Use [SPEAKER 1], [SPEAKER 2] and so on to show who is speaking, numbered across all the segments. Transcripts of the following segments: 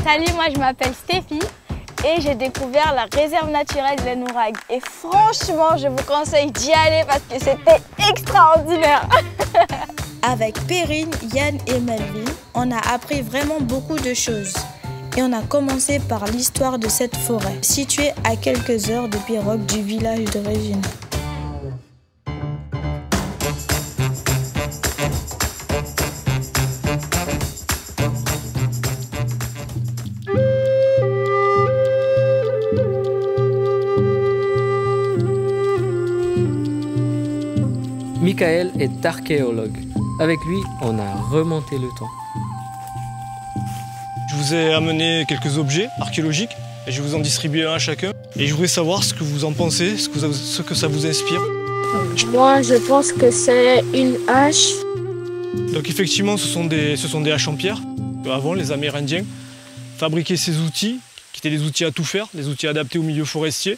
[SPEAKER 1] Salut, moi je m'appelle Stéphie et j'ai découvert la réserve naturelle des Nouragues. Et franchement, je vous conseille d'y aller parce que c'était extraordinaire. Avec Perrine, Yann et Melvin, on a appris vraiment beaucoup de choses. Et on a commencé par l'histoire de cette forêt, située à quelques heures de pirogue du village de Régina.
[SPEAKER 2] Michael est archéologue. Avec lui, on a remonté le temps.
[SPEAKER 3] Je vous ai amené quelques objets archéologiques et je vais vous en distribuer un à chacun. Et je voudrais savoir ce que vous en pensez, ce que ça vous inspire.
[SPEAKER 4] Moi, je pense que c'est une hache.
[SPEAKER 3] Donc effectivement, ce sont des haches en pierre. Avant, les Amérindiens fabriquaient ces outils, qui étaient des outils à tout faire, des outils adaptés au milieu forestier.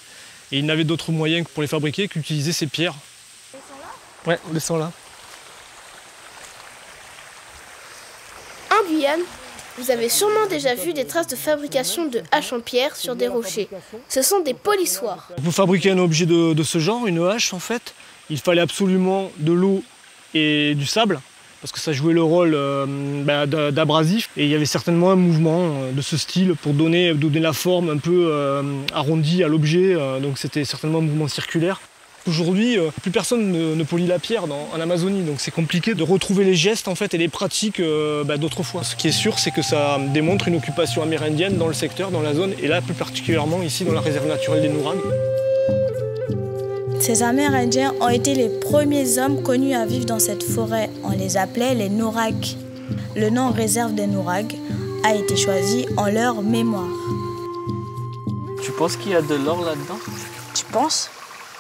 [SPEAKER 3] Et ils n'avaient d'autres moyens pour les fabriquer qu'utiliser ces pierres. Ouais, on descend là.
[SPEAKER 5] En Guyane, vous avez sûrement déjà vu des traces de fabrication de haches en pierre sur des rochers. Ce sont des polissoirs.
[SPEAKER 3] Pour fabriquer un objet de ce genre, une hache en fait, il fallait absolument de l'eau et du sable, parce que ça jouait le rôle d'abrasif. Et il y avait certainement un mouvement de ce style pour donner la forme un peu arrondie à l'objet, donc c'était certainement un mouvement circulaire. Aujourd'hui, plus personne ne polit la pierre en Amazonie, donc c'est compliqué de retrouver les gestes en fait, et les pratiques d'autrefois. Ce qui est sûr, c'est que ça démontre une occupation amérindienne dans le secteur, dans la zone, et là plus particulièrement ici dans la réserve naturelle des Nouragues.
[SPEAKER 1] Ces Amérindiens ont été les premiers hommes connus à vivre dans cette forêt. On les appelait les Nouragues. Le nom réserve des Nouragues a été choisi en leur mémoire.
[SPEAKER 2] Tu penses qu'il y a de l'or là-dedans?
[SPEAKER 1] Tu penses?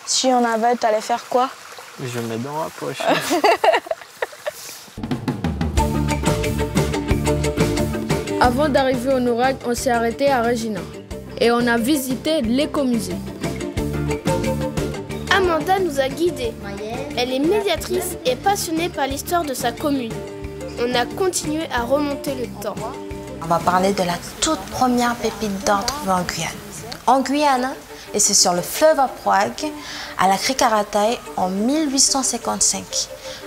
[SPEAKER 1] Si on avait, t'allais faire quoi?
[SPEAKER 2] Je mets dans la poche.
[SPEAKER 4] Avant d'arriver aux Nouragues, on s'est arrêté à Régina et on a visité l'écomusée.
[SPEAKER 5] Amanda nous a guidés. Elle est médiatrice et passionnée par l'histoire de sa commune. On a continué à remonter le temps.
[SPEAKER 6] On va parler de la toute première pépite d'or trouvée en Guyane. En Guyane, et c'est sur le fleuve Aproague, à la Cricarataï, en 1855.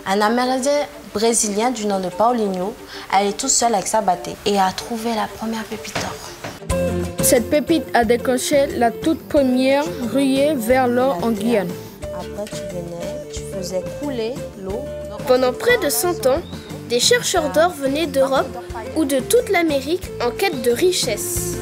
[SPEAKER 6] Un Amérindien brésilien du nom de Paulinho allait tout seul avec sa bâtée et a trouvé la première pépite d'or.
[SPEAKER 4] Cette pépite a déclenché la toute première ruée vers l'or en Guyane.
[SPEAKER 6] Après, tu venais, tu faisais couler l'eau.
[SPEAKER 5] Pendant près de 100 ans, des chercheurs d'or venaient d'Europe ou de toute l'Amérique en quête de richesse.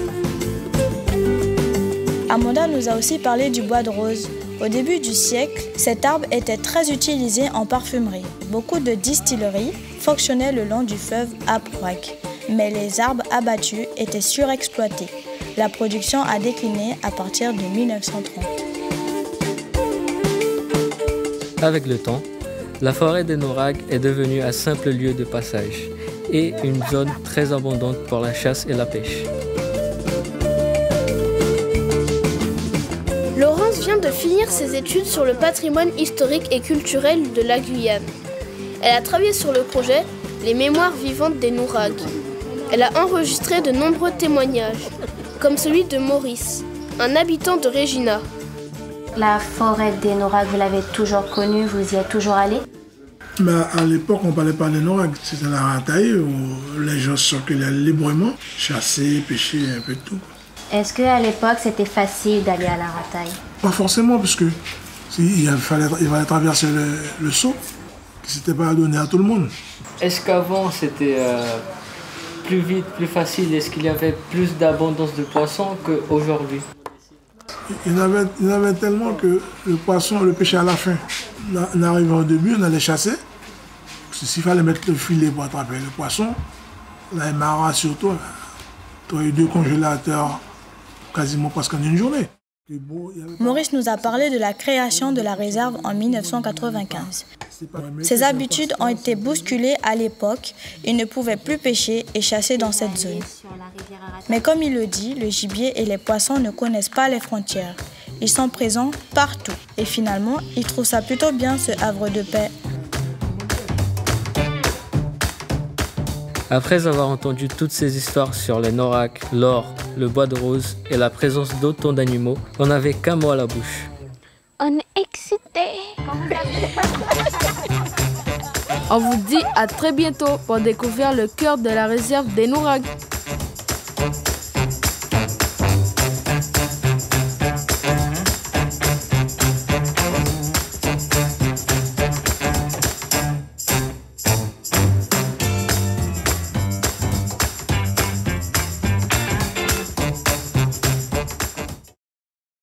[SPEAKER 1] Amanda nous a aussi parlé du bois de rose. Au début du siècle, cet arbre était très utilisé en parfumerie. Beaucoup de distilleries fonctionnaient le long du fleuve Aproague, mais les arbres abattus étaient surexploités. La production a décliné à partir de 1930.
[SPEAKER 2] Avec le temps, la forêt des Nouragues est devenue un simple lieu de passage et une zone très abondante pour la chasse et la pêche.
[SPEAKER 5] Laurence vient de finir ses études sur le patrimoine historique et culturel de la Guyane. Elle a travaillé sur le projet Les Mémoires vivantes des Nouragues. Elle a enregistré de nombreux témoignages, comme celui de Maurice, un habitant de Régina.
[SPEAKER 6] La forêt des Nouragues, vous l'avez toujours connue, vous y êtes toujours allé?
[SPEAKER 7] À l'époque, on ne parlait pas des Nouragues. C'était la rataille où les gens circulaient librement, chasser, pêcher, un peu de tout.
[SPEAKER 6] Est-ce qu'à l'époque, c'était facile d'aller à la rataille?
[SPEAKER 7] Pas forcément, parce que il fallait traverser le seau, qui n'était pas donné à tout le monde.
[SPEAKER 2] Est-ce qu'avant c'était plus vite, plus facile? Est-ce qu'il y avait plus d'abondance de poissons qu'aujourd'hui?
[SPEAKER 7] Il y en avait tellement que le poisson, le pêchait à la fin. On arrivait au début, on allait chasser. S'il fallait mettre le filet pour attraper le poisson, là, il marra sur toi. Tu as eu 2 congélateurs quasiment presque en une journée.
[SPEAKER 1] Maurice nous a parlé de la création de la réserve en 1995. Ses habitudes ont été bousculées à l'époque. Il ne pouvait plus pêcher et chasser dans cette zone. Mais comme il le dit, le gibier et les poissons ne connaissent pas les frontières. Ils sont présents partout. Et finalement, il trouve ça plutôt bien, ce havre de paix.
[SPEAKER 2] Après avoir entendu toutes ces histoires sur les Norak, l'or, le bois de rose et la présence d'autant d'animaux, on n'avait qu'un mot à la bouche.
[SPEAKER 1] On est excités.
[SPEAKER 4] On vous dit à très bientôt pour découvrir le cœur de la réserve des Nourags.